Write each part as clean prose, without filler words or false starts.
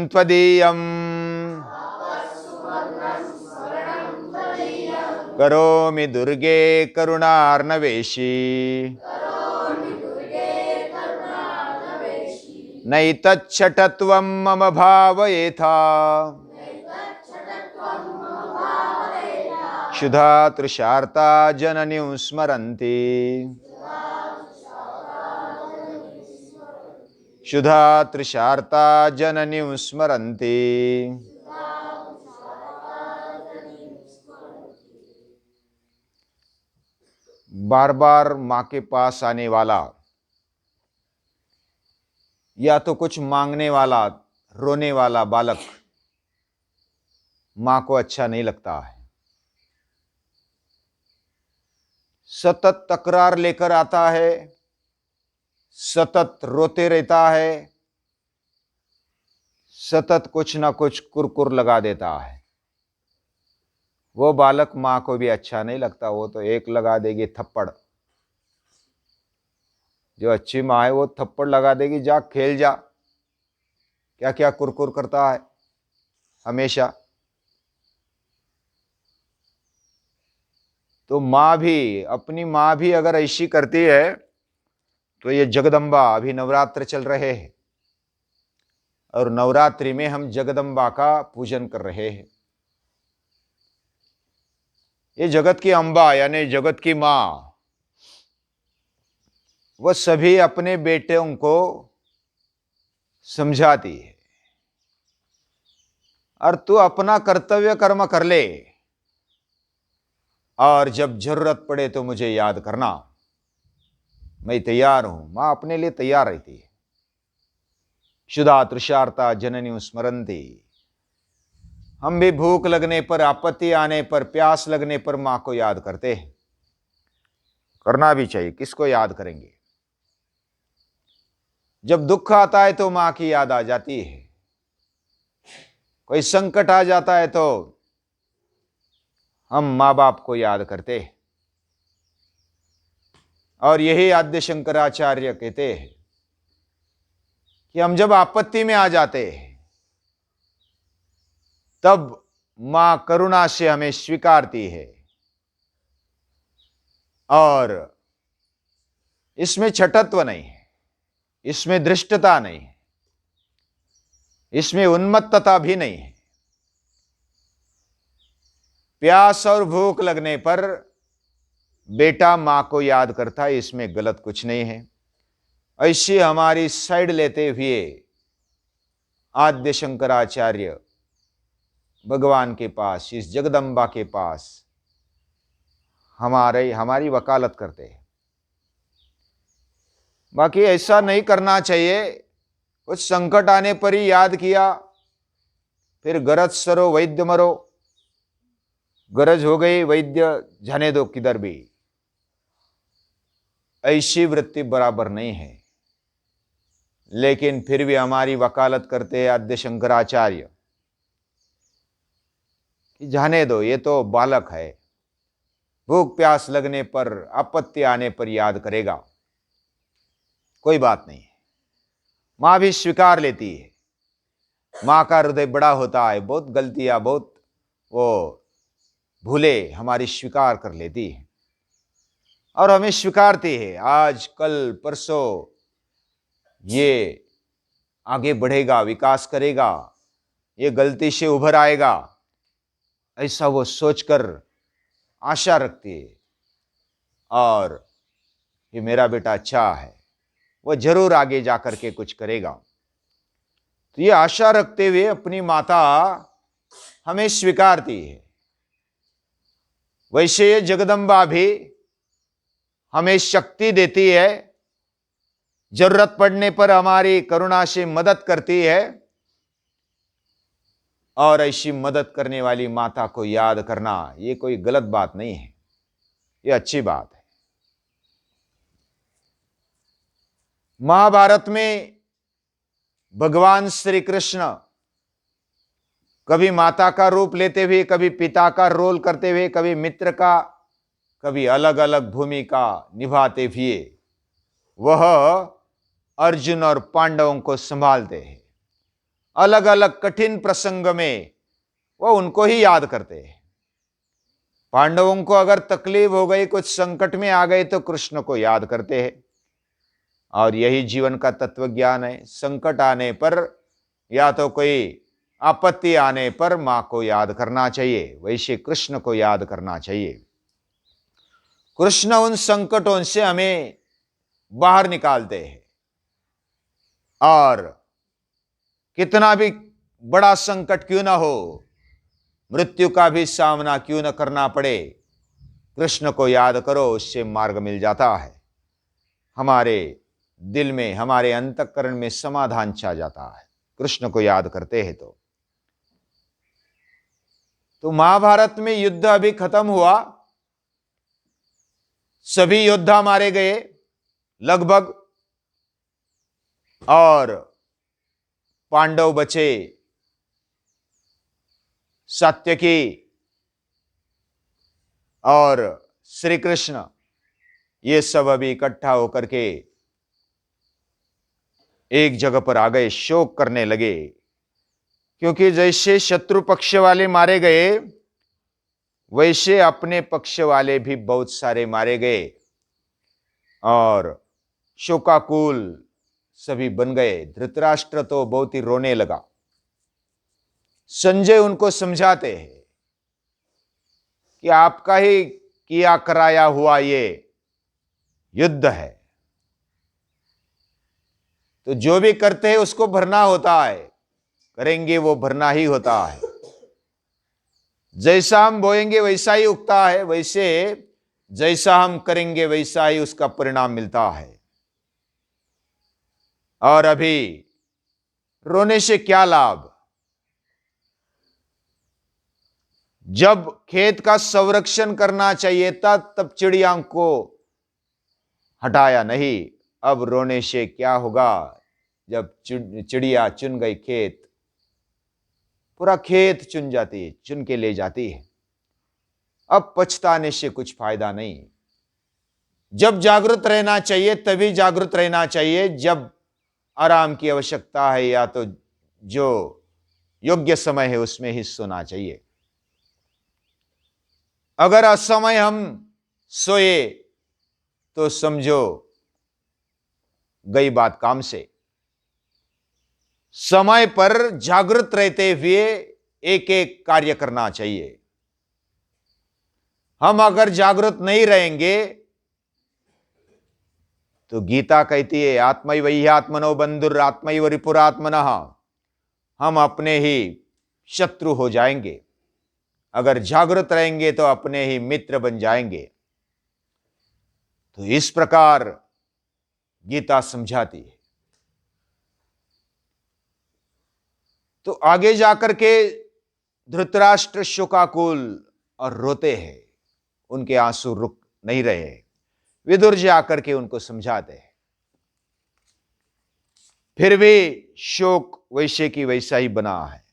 त्वदीयम् करोमि दुर्गे करुणार्णवेशी नैतच्छटत्वं मम भावयेथा क्षुधा तृषार्ता जननीं स्मरन्ति क्षुधा तृषार्ता जननीं स्मरन्ति। बार बार माँ के पास आने वाला या तो कुछ मांगने वाला रोने वाला बालक माँ को अच्छा नहीं लगता है। सतत तकरार लेकर आता है, सतत रोते रहता है, सतत कुछ ना कुछ कुरकुर लगा देता है। वो बालक माँ को भी अच्छा नहीं लगता। वो तो एक लगा देगी थप्पड़। जो अच्छी माँ है वो थप्पड़ लगा देगी, जा खेल जा। क्या क्या कुरकुर करता है हमेशा। तो माँ भी, अपनी माँ भी अगर ऐसी करती है तो ये जगदम्बा, अभी नवरात्र चल रहे हैं और नवरात्रि में हम जगदम्बा का पूजन कर रहे हैं। ये जगत की अम्बा यानी जगत की माँ, वह सभी अपने बेटों को समझाती है और तू अपना कर्तव्य कर्म कर ले और जब जरूरत पड़े तो मुझे याद करना, मैं तैयार हूं। मां अपने लिए तैयार रहती है। क्षुधा तृषार्ता जननी स्मरन्ति। हम भी भूख लगने पर, आपत्ति आने पर, प्यास लगने पर मां को याद करते हैं। करना भी चाहिए, किसको याद करेंगे। जब दुख आता है तो मां की याद आ जाती है। कोई संकट आ जाता है तो हम माँ बाप को याद करते हैं। और यही आद्य शंकराचार्य कहते हैं कि हम जब आपत्ति में आ जाते हैं तब मां करुणा से हमें स्वीकारती है। और इसमें छठत्व नहीं है, इसमें धृष्टता नहीं है, इसमें उन्मत्तता भी नहीं है। प्यास और भूख लगने पर बेटा मां को याद करता है, इसमें गलत कुछ नहीं है। ऐसी हमारी साइड लेते हुए आद्य शंकराचार्य भगवान के पास, इस जगदम्बा के पास हमारी वकालत करते हैं। बाकी ऐसा नहीं करना चाहिए। कुछ संकट आने पर ही याद किया, फिर गरज सरो वैद्य मरो। गरज हो गई, वैद्य जाने दो किधर भी। ऐसी वृत्ति बराबर नहीं है। लेकिन फिर भी हमारी वकालत करते हैं आद्य शंकराचार्य कि जाने दो, ये तो बालक है, भूख प्यास लगने पर, आपत्ति आने पर याद करेगा, कोई बात नहीं है। मां भी स्वीकार लेती है। मां का हृदय बड़ा होता है, बहुत गलतियां, बहुत वो भूले हमारी स्वीकार कर लेती है और हमें स्वीकारती है। आज कल परसों ये आगे बढ़ेगा, विकास करेगा, ये गलती से उभर आएगा, ऐसा वो सोचकर आशा रखती है। और ये मेरा बेटा अच्छा है, वो जरूर आगे जाकर के कुछ करेगा। तो ये आशा रखते हुए अपनी माता हमें स्वीकारती है। वैसे ये जगदम्बा भी हमें शक्ति देती है, जरूरत पड़ने पर हमारी करुणा से मदद करती है। और ऐसी मदद करने वाली माता को याद करना ये कोई गलत बात नहीं है, ये अच्छी बात है। महाभारत में भगवान श्री कृष्ण कभी माता का रूप लेते हुए, कभी पिता का रोल करते हुए, कभी मित्र का, कभी अलग अलग भूमिका निभाते हुए वह अर्जुन और पांडवों को संभालते हैं। अलग अलग कठिन प्रसंग में वो उनको ही याद करते हैं। पांडवों को अगर तकलीफ हो गई, कुछ संकट में आ गए, तो कृष्ण को याद करते हैं। और यही जीवन का तत्व ज्ञान है। संकट आने पर या तो कोई आपत्ति आने पर मां को याद करना चाहिए, वैसे कृष्ण को याद करना चाहिए। कृष्ण उन संकटों से हमें बाहर निकालते हैं। और कितना भी बड़ा संकट क्यों ना हो, मृत्यु का भी सामना क्यों न करना पड़े, कृष्ण को याद करो, उससे मार्ग मिल जाता है। हमारे दिल में, हमारे अंतःकरण में समाधान छा जाता है कृष्ण को याद करते हैं। तो महाभारत में युद्ध अभी खत्म हुआ, सभी योद्धा मारे गए लगभग, और पांडव बचे। सात्यकी और श्री कृष्ण ये सब अभी इकट्ठा होकर के एक जगह पर आ गए, शोक करने लगे। क्योंकि जैसे शत्रु पक्ष वाले मारे गए, वैसे अपने पक्ष वाले भी बहुत सारे मारे गए और शोकाकुल सभी बन गए। धृतराष्ट्र तो बहुत ही रोने लगा। संजय उनको समझाते हैं कि आपका ही किया कराया हुआ ये युद्ध है, तो जो भी करते हैं उसको भरना होता है, करेंगे वो भरना ही होता है। जैसा हम बोएंगे वैसा ही उगता है, वैसे जैसा हम करेंगे वैसा ही उसका परिणाम मिलता है। और अभी रोने से क्या लाभ? जब खेत का संरक्षण करना चाहिए था, तब चिड़िया को हटाया नहीं। अब रोने से क्या होगा? जब चिड़िया चुन गई खेत, पूरा खेत चुन जाती है, चुन के ले जाती है। अब पछताने से कुछ फायदा नहीं। जब जागृत रहना चाहिए तभी जागृत रहना चाहिए, जब आराम की आवश्यकता है या तो जो योग्य समय है उसमें ही सोना चाहिए। अगर असमय हम सोए तो समझो गई बात काम से। समय पर जागृत रहते हुए एक एक कार्य करना चाहिए। हम अगर जागृत नहीं रहेंगे तो गीता कहती है, आत्मैव ह्यात्मनो बंधुर आत्मैव रिपुरात्मनः। हम अपने ही शत्रु हो जाएंगे। अगर जागृत रहेंगे तो अपने ही मित्र बन जाएंगे। तो इस प्रकार गीता समझाती है। तो आगे जाकर के धृतराष्ट्र शोकाकुल और रोते हैं, उनके आंसू रुक नहीं रहे। विदुर जी आकर के उनको समझाते हैं, फिर भी शोक वैसे की वैसा ही बना है।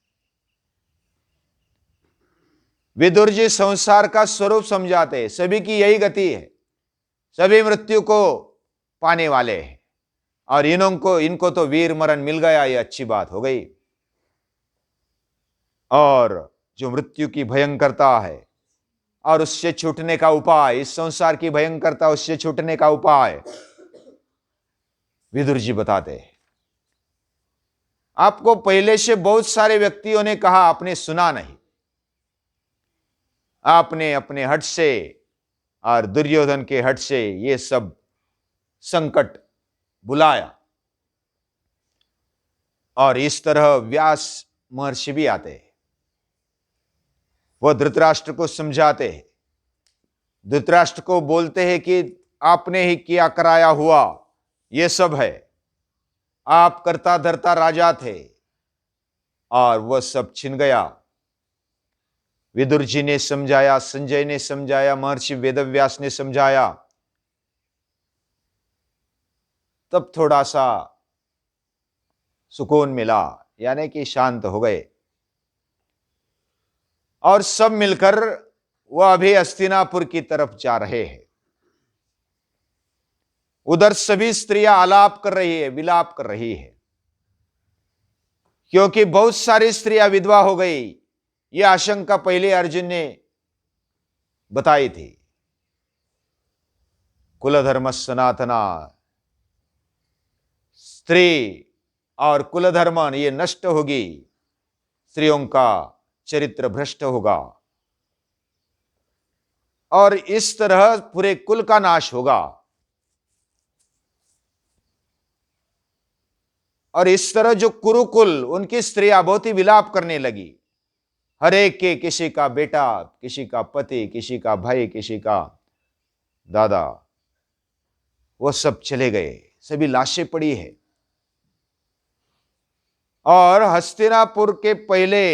विदुर जी संसार का स्वरूप समझाते हैं, सभी की यही गति है, सभी मृत्यु को पाने वाले हैं, और इनको तो वीर मरण मिल गया, ये अच्छी बात हो गई। और जो मृत्यु की भयंकरता है और उससे छूटने का उपाय, इस संसार की भयंकरता, उससे छूटने का उपाय विदुर जी बताते हैं। आपको पहले से बहुत सारे व्यक्तियों ने कहा, आपने सुना नहीं। आपने अपने हट से और दुर्योधन के हट से ये सब संकट बुलाया। और इस तरह व्यास महर्षि भी आते हैं, वो धृतराष्ट्र को समझाते हैं। धृतराष्ट्र को बोलते हैं कि आपने ही किया कराया हुआ ये सब है, आप करता धरता राजा थे और वह सब छिन गया। विदुर जी ने समझाया, संजय ने समझाया, महर्षि वेदव्यास ने समझाया, तब थोड़ा सा सुकून मिला, यानी कि शांत हो गए। और सब मिलकर वह अभी हस्तिनापुर की तरफ जा रहे हैं। उधर सभी स्त्रियां आलाप कर रही है, विलाप कर रही है। क्योंकि बहुत सारी स्त्रियां विधवा हो गई, यह आशंका पहले अर्जुन ने बताई थी। कुलधर्म सनातना, स्त्री और कुलधर्म ये नष्ट होगी, स्त्रियों का चरित्र भ्रष्ट होगा और इस तरह पूरे कुल का नाश होगा। और इस तरह जो कुरुकुल, उनकी स्त्रियां बहुत ही विलाप करने लगी। हर एक के, किसी का बेटा, किसी का पति, किसी का भाई, किसी का दादा, वो सब चले गए, सभी लाशें पड़ी है। और हस्तिनापुर के पहले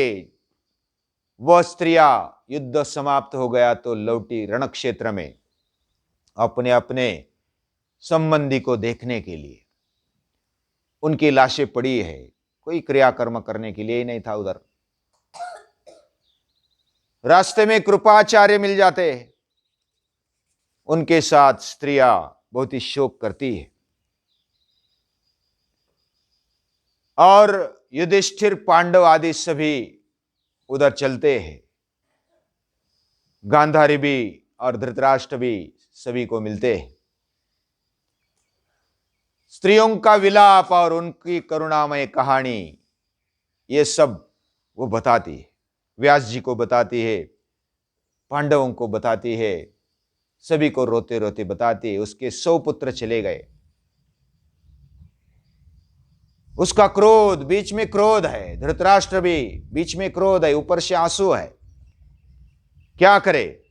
वह स्त्रियां, युद्ध समाप्त हो गया तो लौटी रण क्षेत्र में अपने अपने संबंधी को देखने के लिए। उनकी लाशें पड़ी है, कोई क्रियाकर्म करने के लिए ही नहीं था उधर। रास्ते में कृपाचार्य मिल जाते हैं, उनके साथ स्त्रियां बहुत ही शोक करती है। और युधिष्ठिर, पांडव आदि सभी उधर चलते हैं। गांधारी भी और धृतराष्ट्र भी सभी को मिलते हैं। स्त्रियों का विलाप और उनकी करुणामय कहानी, ये सब वो बताती है। व्यास जी को बताती है, पांडवों को बताती है, सभी को रोते रोते बताती है। उसके 100 पुत्र चले गए, उसका क्रोध, बीच में क्रोध है, धृतराष्ट्र भी बीच में क्रोध है, ऊपर से आंसू है, क्या करे।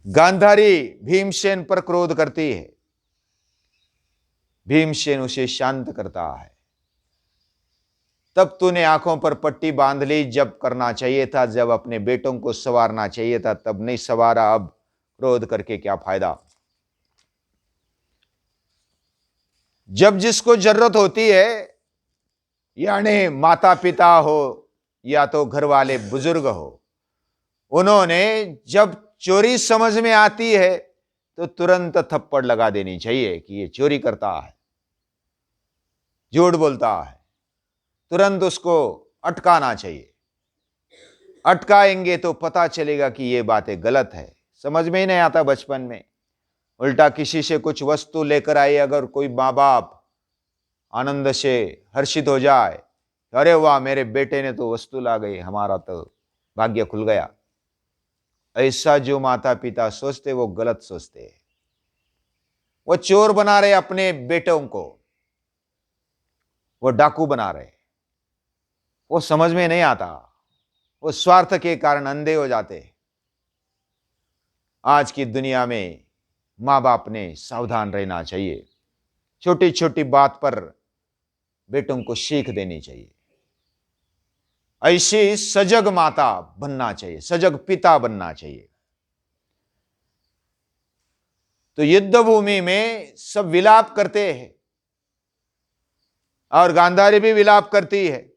गांधारी भीमसेन पर क्रोध करती है, भीमसेन उसे शांत करता है। तब तूने आंखों पर पट्टी बांध ली, जब करना चाहिए था, जब अपने बेटों को संवारना चाहिए था तब नहीं संवारा, अब क्रोध करके क्या फायदा। जब जिसको जरूरत होती है, यानी माता पिता हो या तो घर वाले बुजुर्ग हो, उन्होंने जब चोरी समझ में आती है तो तुरंत थप्पड़ लगा देनी चाहिए कि ये चोरी करता है, झूठ बोलता है, तुरंत उसको अटकाना चाहिए। अटकाएंगे तो पता चलेगा कि ये बातें गलत है। समझ में ही नहीं आता बचपन में। उल्टा किसी से कुछ वस्तु लेकर आई, अगर कोई माँ बाप आनंद से हर्षित हो जाए, अरे वाह मेरे बेटे ने तो वस्तु ला गई, हमारा तो भाग्य खुल गया, ऐसा जो माता पिता सोचते वो गलत सोचते हैं। वो चोर बना रहे अपने बेटों को, वो डाकू बना रहे, वो समझ में नहीं आता, वो स्वार्थ के कारण अंधे हो जाते। आज की दुनिया में माँ बाप ने सावधान रहना चाहिए, छोटी छोटी बात पर बेटों को सीख देनी चाहिए। ऐसी सजग माता बनना चाहिए, सजग पिता बनना चाहिए। तो युद्ध भूमि में सब विलाप करते हैं और गांधारी भी विलाप करती है।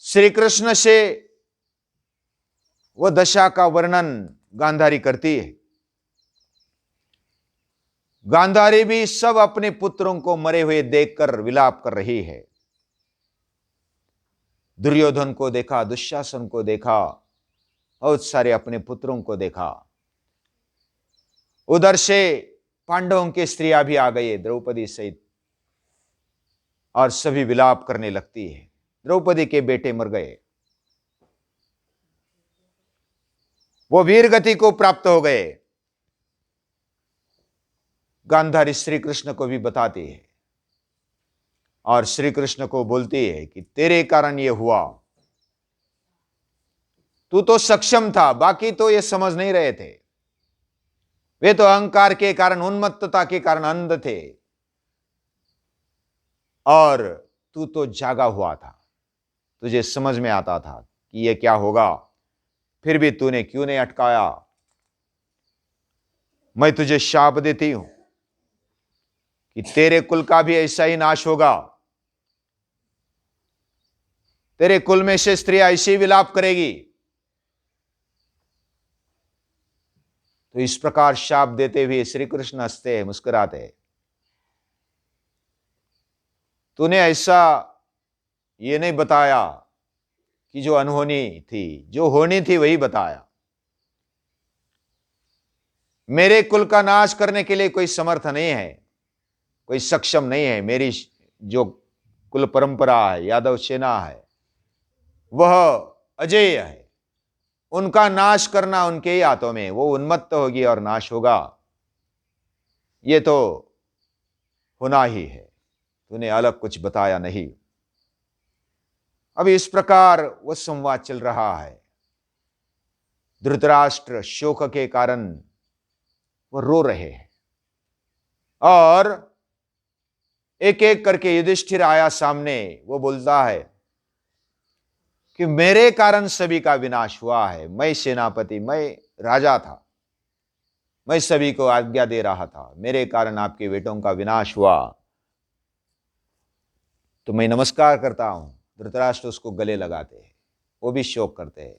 श्री कृष्ण से वो दशा का वर्णन गांधारी करती है। गांधारी भी सब अपने पुत्रों को मरे हुए देखकर विलाप कर रही है। दुर्योधन को देखा, दुशासन को देखा, बहुत सारे अपने पुत्रों को देखा। उधर से पांडवों की स्त्रियां भी आ गई, द्रौपदी सहित, और सभी विलाप करने लगती है। द्रौपदी के बेटे मर गए, वो वीर गति को प्राप्त हो गए। गांधारी श्री कृष्ण को भी बताती है और श्री कृष्ण को बोलती है कि तेरे कारण ये हुआ, तू तो सक्षम था, बाकी तो ये समझ नहीं रहे थे, वे तो अहंकार के कारण, उन्मत्तता के कारण अंध थे, और तू तो जागा हुआ था, तुझे समझ में आता था कि ये क्या होगा, फिर भी तूने क्यों नहीं अटकाया। मैं तुझे शाप देती हूं कि तेरे कुल का भी ऐसा ही नाश होगा, तेरे कुल में से स्त्री ऐसी विलाप करेगी। तो इस प्रकार शाप देते हुए श्री कृष्ण हंसते हैं, मुस्कुराते हैं। तूने ऐसा ये नहीं बताया कि जो अनहोनी थी, जो होनी थी वही बताया। मेरे कुल का नाश करने के लिए कोई समर्थ नहीं है, कोई सक्षम नहीं है। मेरी जो कुल परंपरा है, यादव सेना है, वह अजेय है। उनका नाश करना उनके ही हाथों में, वो उन्मत्त होगी और नाश होगा, ये तो होना ही है। तूने अलग कुछ बताया नहीं। अब इस प्रकार वह संवाद चल रहा है। धृतराष्ट्र शोक के कारण वो रो रहे हैं और एक एक करके युधिष्ठिर आया सामने। वो बोलता है कि मेरे कारण सभी का विनाश हुआ है। मैं सेनापति, मैं राजा था, मैं सभी को आज्ञा दे रहा था, मेरे कारण आपके बेटों का विनाश हुआ, तो मैं नमस्कार करता हूं। धृतराष्ट्र उसको गले लगाते हैं, वो भी शोक करते हैं।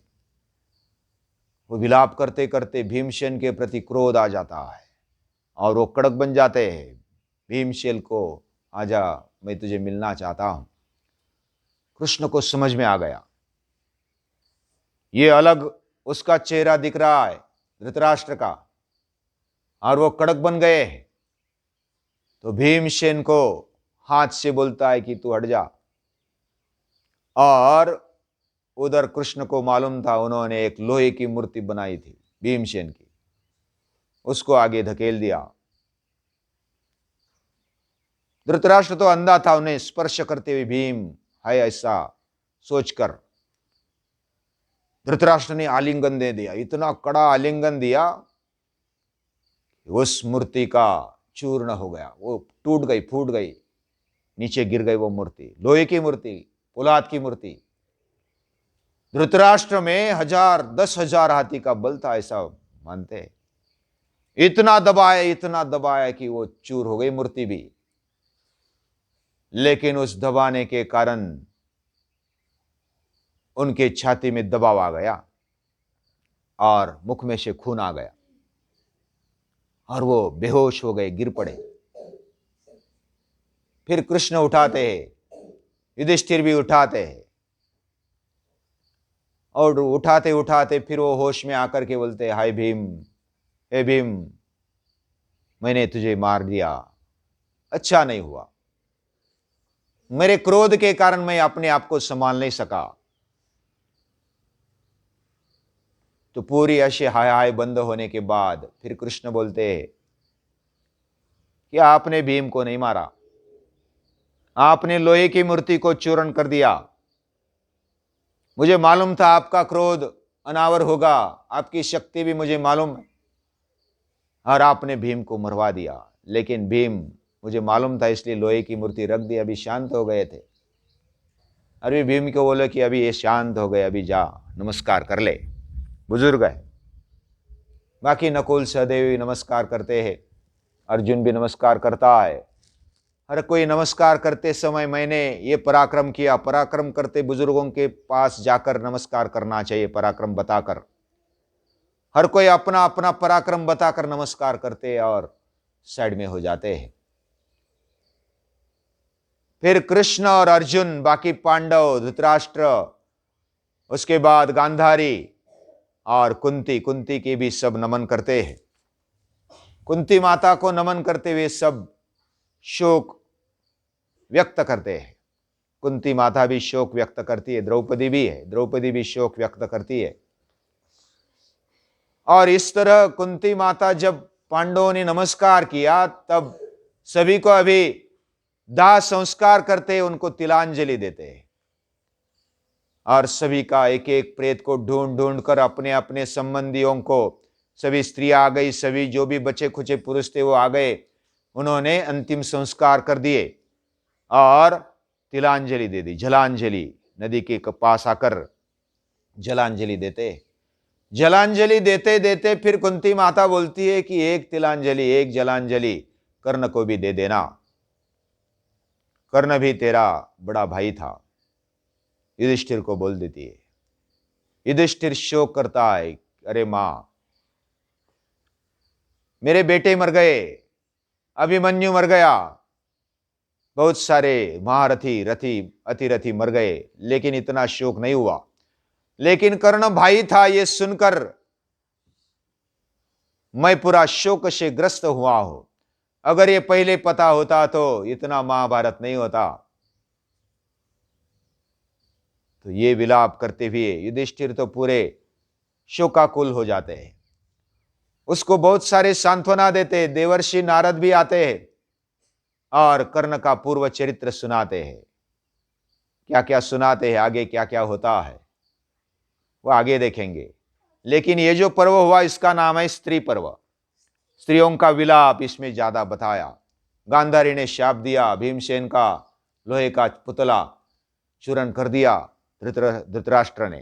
वो विलाप करते करते भीमसेन के प्रति क्रोध आ जाता है और वो कड़क बन जाते हैं। भीमसेन को, आजा, मैं तुझे मिलना चाहता हूं। कृष्ण को समझ में आ गया, ये अलग उसका चेहरा दिख रहा है धृतराष्ट्र का, और वो कड़क बन गए हैं। तो भीमसेन को हाथ से बोलता है कि तू हट जा। और उधर कृष्ण को मालूम था, उन्होंने एक लोहे की मूर्ति बनाई थी भीमसेन की, उसको आगे धकेल दिया। धृतराष्ट्र तो अंधा था, उन्हें स्पर्श करते हुए भीम है ऐसा सोचकर धृतराष्ट्र ने आलिंगन दे दिया। इतना कड़ा आलिंगन दिया, उस मूर्ति का चूर्ण हो गया, वो टूट गई, फूट गई, नीचे गिर गई वो मूर्ति। लोहे की मूर्ति, पोलाद की मूर्ति। धृतराष्ट्र में 10,000 हाथी का बल था, ऐसा मानते हैं। इतना दबाया कि वो चूर हो गई मूर्ति भी। लेकिन उस दबाने के कारण उनके छाती में दबाव आ गया और मुख में से खून आ गया और वो बेहोश हो गए, गिर पड़े। फिर कृष्ण उठाते हैं, युधिष्ठिर भी उठाते हैं, और उठाते उठाते फिर वो होश में आकर के बोलते हैं, हाय भीम, हे भीम, मैंने तुझे मार दिया, अच्छा नहीं हुआ। मेरे क्रोध के कारण मैं अपने आप को संभाल नहीं सका। तो पूरी ऐसे हाय हाय बंद होने के बाद फिर कृष्ण बोलते हैं कि आपने भीम को नहीं मारा, आपने लोहे की मूर्ति को चूर्ण कर दिया। मुझे मालूम था आपका क्रोध अनावर होगा, आपकी शक्ति भी मुझे मालूम है, और आपने भीम को मरवा दिया। लेकिन भीम, मुझे मालूम था, इसलिए लोहे की मूर्ति रख दी, अभी शांत हो गए थे। अरे भीम को बोले कि अभी ये शांत हो गए, अभी जा नमस्कार कर ले, बुजुर्ग है। बाकी नकुल सहदेव भी नमस्कार करते हैं, अर्जुन भी नमस्कार करता है। हर कोई नमस्कार करते समय मैंने ये पराक्रम किया, पराक्रम करते बुजुर्गों के पास जाकर नमस्कार करना चाहिए, पराक्रम बताकर। हर कोई अपना अपना पराक्रम बताकर नमस्कार करते और साइड में हो जाते हैं। फिर कृष्ण और अर्जुन, बाकी पांडव, धृतराष्ट्र, उसके बाद गांधारी और कुंती के भी सब नमन करते हैं। कुंती माता को नमन करते हुए सब शोक व्यक्त करते हैं। कुंती माता भी शोक व्यक्त करती है, द्रौपदी भी है, द्रौपदी भी शोक व्यक्त करती है। और इस तरह कुंती माता, जब पांडवों ने नमस्कार किया, तब सभी को अभी दाह संस्कार करते, उनको तिलांजलि देते, और सभी का एक एक प्रेत को ढूंढ ढूंढ कर अपने अपने संबंधियों को, सभी स्त्रियां आ गई, सभी जो भी बचे खुचे पुरुष थे वो आ गए, उन्होंने अंतिम संस्कार कर दिए और तिलांजलि दे दी, जलांजलि। नदी के पास आकर जलांजलि देते, जलांजलि देते देते फिर कुंती माता बोलती है कि एक तिलांजलि, एक जलांजलि कर्ण को भी दे देना, कर्ण भी तेरा बड़ा भाई था। युधिष्ठिर को बोल देती है। युधिष्ठिर शोक करता है, अरे मां, मेरे बेटे मर गए, अभिमन्यु मर गया, बहुत सारे महारथी रथी अतिरथी मर गए, लेकिन इतना शोक नहीं हुआ। लेकिन कर्ण भाई था, ये सुनकर मैं पूरा शोक से ग्रस्त हुआ हूं। अगर ये पहले पता होता तो इतना महाभारत नहीं होता। तो ये विलाप करते हुए युधिष्ठिर तो पूरे शोकाकुल हो जाते हैं। उसको बहुत सारे सांत्वना देते, देवर्षि नारद भी आते हैं और कर्ण का पूर्व चरित्र सुनाते हैं। क्या क्या सुनाते हैं, आगे क्या क्या होता है वो आगे देखेंगे। लेकिन ये जो पर्व हुआ इसका नाम है स्त्री पर्व। स्त्रियों का विलाप इसमें ज्यादा बताया। गांधारी ने शाप दिया, भीमसेन का लोहे का पुतला चूरन कर दिया धृतराष्ट्र ने।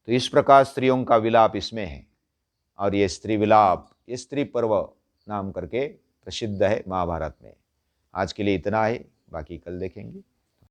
तो इस प्रकार स्त्रियों का विलाप इसमें है। और ये स्त्री विलाप, ये स्त्री पर्व नाम करके प्रसिद्ध है महाभारत में। आज के लिए इतना है, बाकी कल देखेंगे।